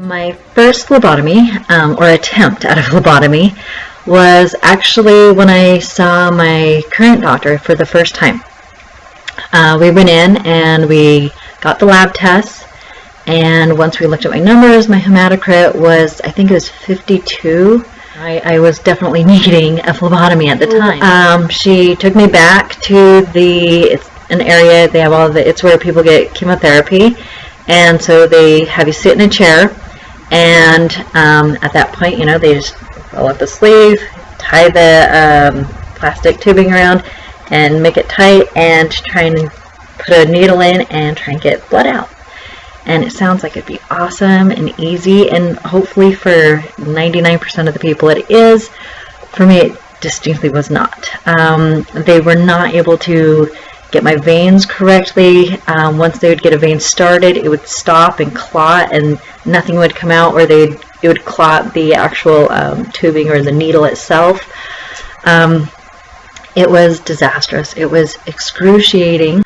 My first phlebotomy, or attempt at a phlebotomy, was actually when I saw my current doctor for the first time. We went in and we got the lab tests, and once we looked at my numbers, my hematocrit was, I think it was 52. I was definitely needing a phlebotomy at the time. She took me back to it's an area, they have it's where people get chemotherapy, and so they have you sit in a chair, and at that point, you know, they just roll up the sleeve, tie the plastic tubing around, and make it tight, and try and put a needle in and try and get blood out. And it sounds like it'd be awesome and easy, and hopefully for 99% of the people it is. For me, it distinctly was not. They were not able to get my veins correctly. Once they would get a vein started, it would stop and clot, and nothing would come out, or it would clot the actual tubing or the needle itself. It was disastrous. It was excruciating.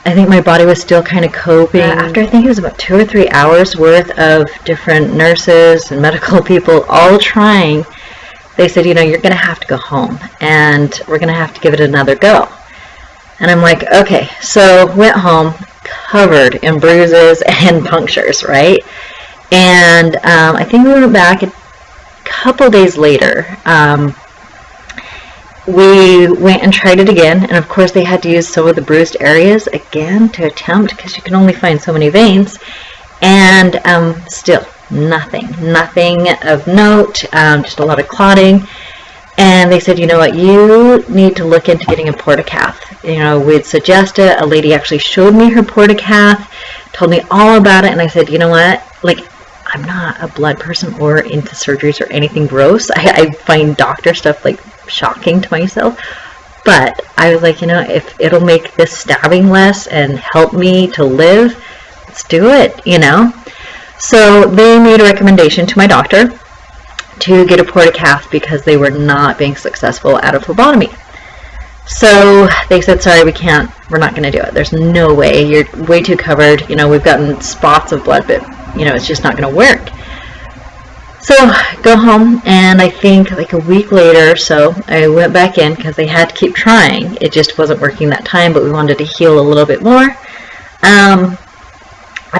I think my body was still kind of coping. After I think it was about 2 or 3 hours worth of different nurses and medical people all trying, they said, you know, you're going to have to go home, and we're going to have to give it another go. And I'm like, okay. So went home covered in bruises and punctures, right? And I think we went back a couple days later. We went and tried it again, and of course they had to use some of the bruised areas again to attempt, because you can only find so many veins, and still nothing of note, just a lot of clotting. And they said, you know what, you need to look into getting a Portacath. You know, we'd suggest it. A lady actually showed me her Portacath, told me all about it, and I said, you know what, like, I'm not a blood person or into surgeries or anything gross. I find doctor stuff like shocking to myself, but I was like, you know, if it'll make this stabbing less and help me to live, let's do it, you know. So they made a recommendation to my doctor to get a Portacath because they were not being successful at a phlebotomy. So they said, sorry, we're not going to do it. There's no way, you're way too covered, you know, we've gotten spots of blood, but you know, it's just not going to work. So go home, and I think like a week later or so, I went back in because they had to keep trying. It just wasn't working that time, but we wanted to heal a little bit more. At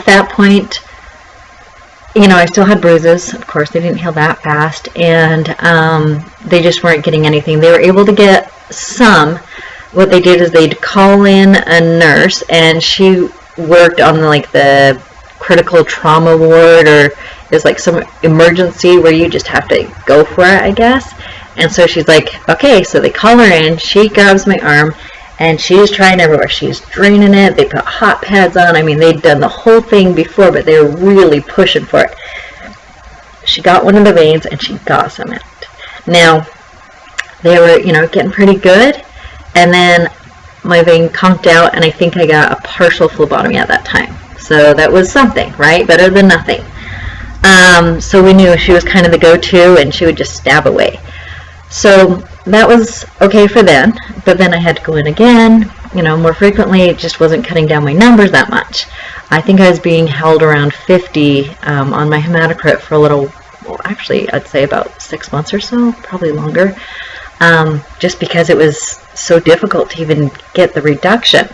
that point, you know, I still had bruises. Of course, they didn't heal that fast, and they just weren't getting anything. They were able to get some. What they did is they'd call in a nurse, and she worked on like the critical trauma ward, or is like some emergency where you just have to go for it, I guess. And so she's like, okay, so they call her in, she grabs my arm, and she's trying everywhere. She's draining it, they put hot pads on. I mean, they'd done the whole thing before, but they were really pushing for it. She got one of the veins, and she got some out. Now, they were, you know, getting pretty good, and then my vein conked out, and I think I got a partial phlebotomy at that time. So that was something, right? Better than nothing. So we knew she was kind of the go-to, and she would just stab away. So that was okay for then, but then I had to go in again, you know, more frequently. It just wasn't cutting down my numbers that much. I think I was being held around 50 on my hematocrit for a little, well, actually, I'd say about 6 months or so, probably longer, just because it was so difficult to even get the reduction.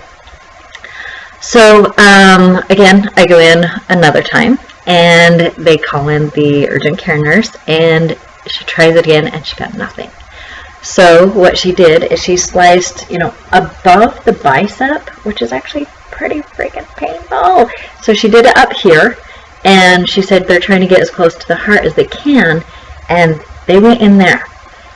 So again, I go in another time, and they call in the urgent care nurse, and she tries it again, and she got nothing. So what she did is she sliced, you know, above the bicep, which is actually pretty freaking painful. So she did it up here, and she said they're trying to get as close to the heart as they can, and they went in there.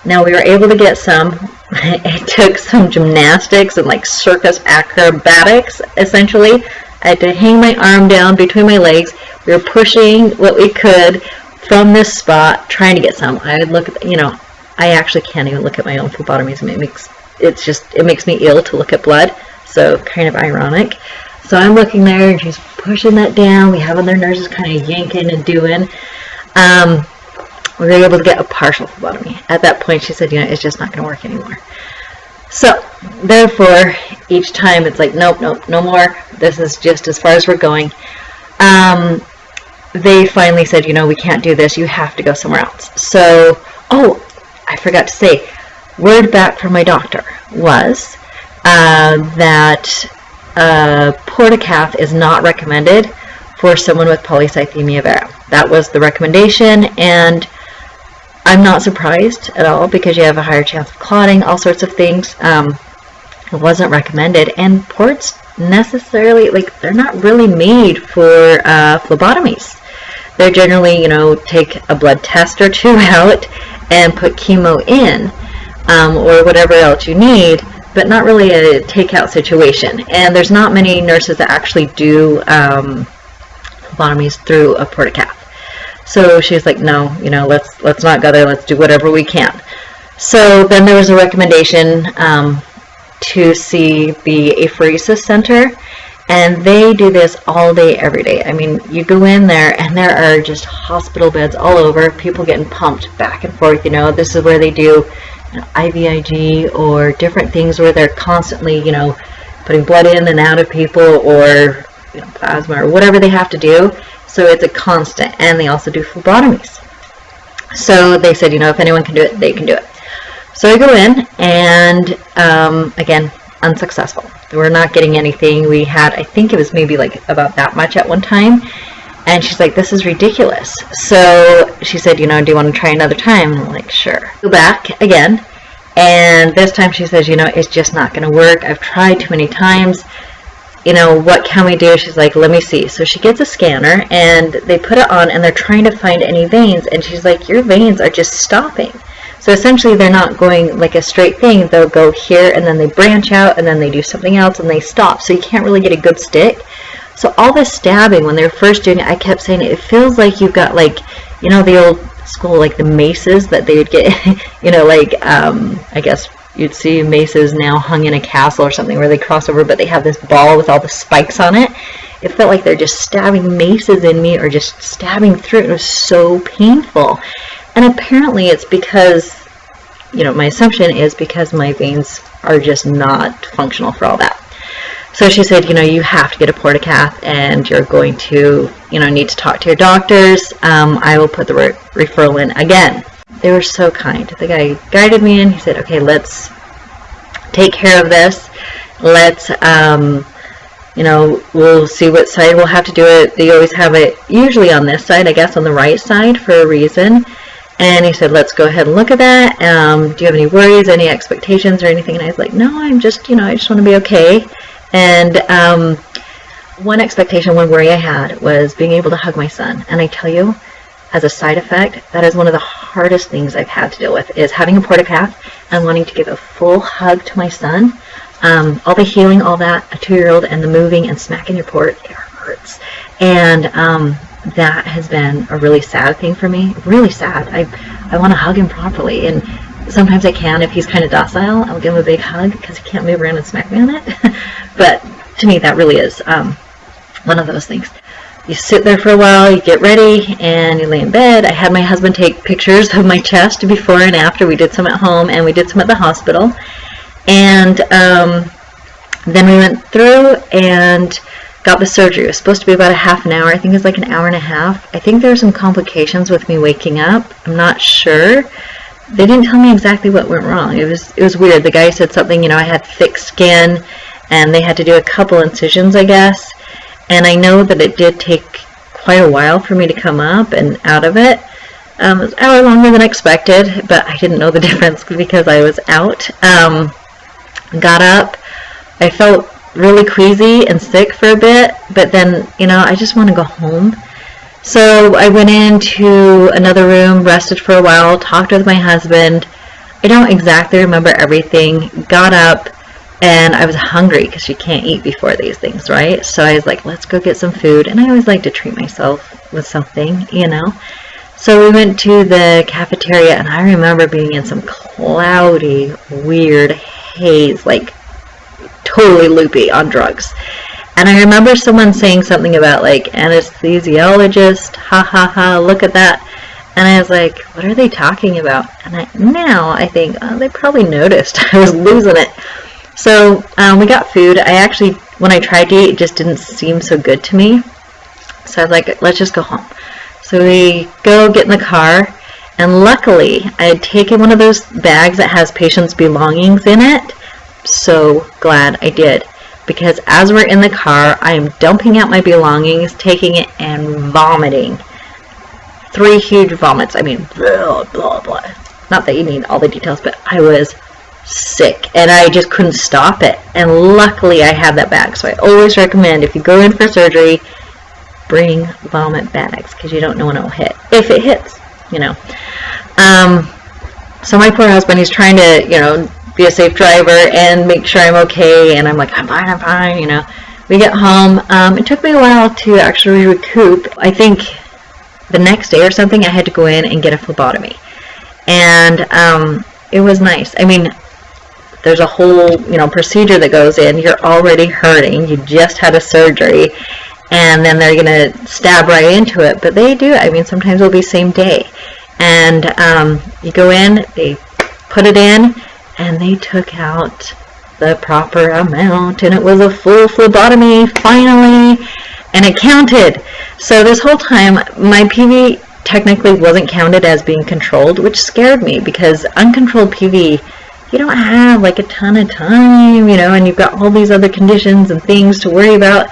Now, we were able to get some. It took some gymnastics and like circus acrobatics, essentially. I had to hang my arm down between my legs. We were pushing what we could from this spot, trying to get some. I would look at, you know, I actually can't even look at my own phlebotomies. It makes me ill to look at blood, so kind of ironic. So I'm looking there, and she's pushing that down. We have other nurses kind of yanking and doing. We were able to get a partial phlebotomy. At that point, she said, you know, it's just not going to work anymore. So, therefore, each time it's like, nope, no more. This is just as far as we're going. they finally said, you know, we can't do this. You have to go somewhere else. So, oh, I forgot to say, word back from my doctor was that Portacath is not recommended for someone with Polycythemia Vera. That was the recommendation, and I'm not surprised at all because you have a higher chance of clotting, all sorts of things. It wasn't recommended, and ports necessarily, like, they're not really made for phlebotomies. They're generally, you know, take a blood test or two out and put chemo in, or whatever else you need, but not really a takeout situation. And there's not many nurses that actually do phlebotomies through a Portacath. So she's like, no, you know, let's not go there. Let's do whatever we can. So then there was a recommendation to see the apheresis center, and they do this all day, every day. I mean, you go in there and there are just hospital beds all over, people getting pumped back and forth. You know, this is where they do, you know, IVIG or different things where they're constantly, you know, putting blood in and out of people, or, you know, plasma or whatever they have to do. So it's a constant, and they also do phlebotomies. So they said, you know, if anyone can do it, they can do it. So I go in, and again, unsuccessful. We're not getting anything. We had, I think it was maybe like about that much at one time, and she's like, this is ridiculous. So she said, you know, do you want to try another time? And I'm like, sure. Go back again, and this time she says, you know, it's just not going to work. I've tried too many times. You know, what can we do? She's like, let me see. So she gets a scanner, and they put it on, and they're trying to find any veins, and she's like, your veins are just stopping. So essentially they're not going like a straight thing. They'll go here, and then they branch out, and then they do something else, and they stop. So you can't really get a good stick. So all this stabbing, when they were first doing it, I kept saying it feels like you've got, like, you know, the old school, like the maces that they would get, you know, like, I guess you'd see maces now hung in a castle or something where they cross over, but they have this ball with all the spikes on it. It felt like they're just stabbing maces in me, or just stabbing through it. It was so painful. And apparently it's because, you know, my assumption is because my veins are just not functional for all that. So she said, you know, you have to get a Portacath, and you're going to, you know, need to talk to your doctors. I will put the referral in again. They were so kind. The guy guided me in. He said, okay, let's take care of this. Let's, you know, we'll see what side we'll have to do it. They always have it usually on this side, I guess on the right side for a reason. And he said, let's go ahead and look at that. Do you have any worries, any expectations or anything? And I was like, no, I'm just, you know, I just want to be okay. And one expectation, one worry I had was being able to hug my son. And I tell you, as a side effect, that is one of the hardest things I've had to deal with, is having a Portacath and wanting to give a full hug to my son. All the healing, all that, a 2-year-old, and the moving and smacking your port, it hurts. And that has been a really sad thing for me. Really sad. I want to hug him properly, and sometimes I can. If he's kind of docile, I'll give him a big hug because he can't move around and smack me on it. But to me, that really is one of those things. You sit there for a while, you get ready, and you lay in bed. I had my husband take pictures of my chest before and after. We did some at home, and we did some at the hospital. And then we went through and got the surgery. It was supposed to be about a half an hour. I think it's like an hour and a half. I think there were some complications with me waking up. I'm not sure. They didn't tell me exactly what went wrong. It was weird. The guy said something, you know, I had thick skin, and they had to do a couple incisions, I guess. And I know that it did take quite a while for me to come up and out of it. It was an hour longer than expected, but I didn't know the difference because I was out. Got up. I felt really queasy and sick for a bit, but then, you know, I just want to go home. So I went into another room, rested for a while, talked with my husband. I don't exactly remember everything. Got up, and I was hungry because you can't eat before these things, right? So I was like, let's go get some food. And I always like to treat myself with something, you know. So we went to the cafeteria, and I remember being in some cloudy, weird haze, like totally loopy on drugs. And I remember someone saying something about, like, anesthesiologist, ha ha ha, look at that. And I was like, what are they talking about? And now I think, oh, they probably noticed I was losing it. So we got food. I actually, when I tried to eat, it just didn't seem so good to me. So I was like, let's just go home. So we go get in the car, and luckily I had taken one of those bags that has patients' belongings in it. So glad I did, because as we're in the car, I am dumping out my belongings, taking it, and vomiting. 3 huge vomits. I mean, blah, blah, blah. Not that you need all the details, but I was sick, and I just couldn't stop it. And luckily I had that bag, so I always recommend, if you go in for surgery, bring vomit bags, because you don't know when it will hit. If it hits, you know. So my poor husband, he's trying to, you know, be a safe driver and make sure I'm okay, and I'm like, I'm fine, you know. We get home. It took me a while to actually recoup. I think the next day or something, I had to go in and get a phlebotomy, and it was nice. I mean, there's a whole, you know, procedure that goes in. You're already hurting. You just had a surgery, and then they're going to stab right into it. But they do. I mean, sometimes it'll be same day. And you go in, they put it in, and they took out the proper amount, and it was a full phlebotomy finally, and it counted. So this whole time, my PV technically wasn't counted as being controlled, which scared me, because uncontrolled PV, you don't have like a ton of time, you know, and you've got all these other conditions and things to worry about.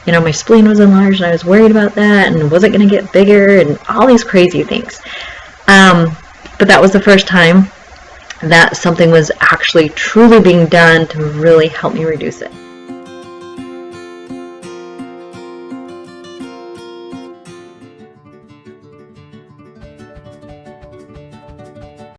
You know, my spleen was enlarged, and I was worried about that, and was it going to get bigger, and all these crazy things. But that was the first time that something was actually truly being done to really help me reduce it.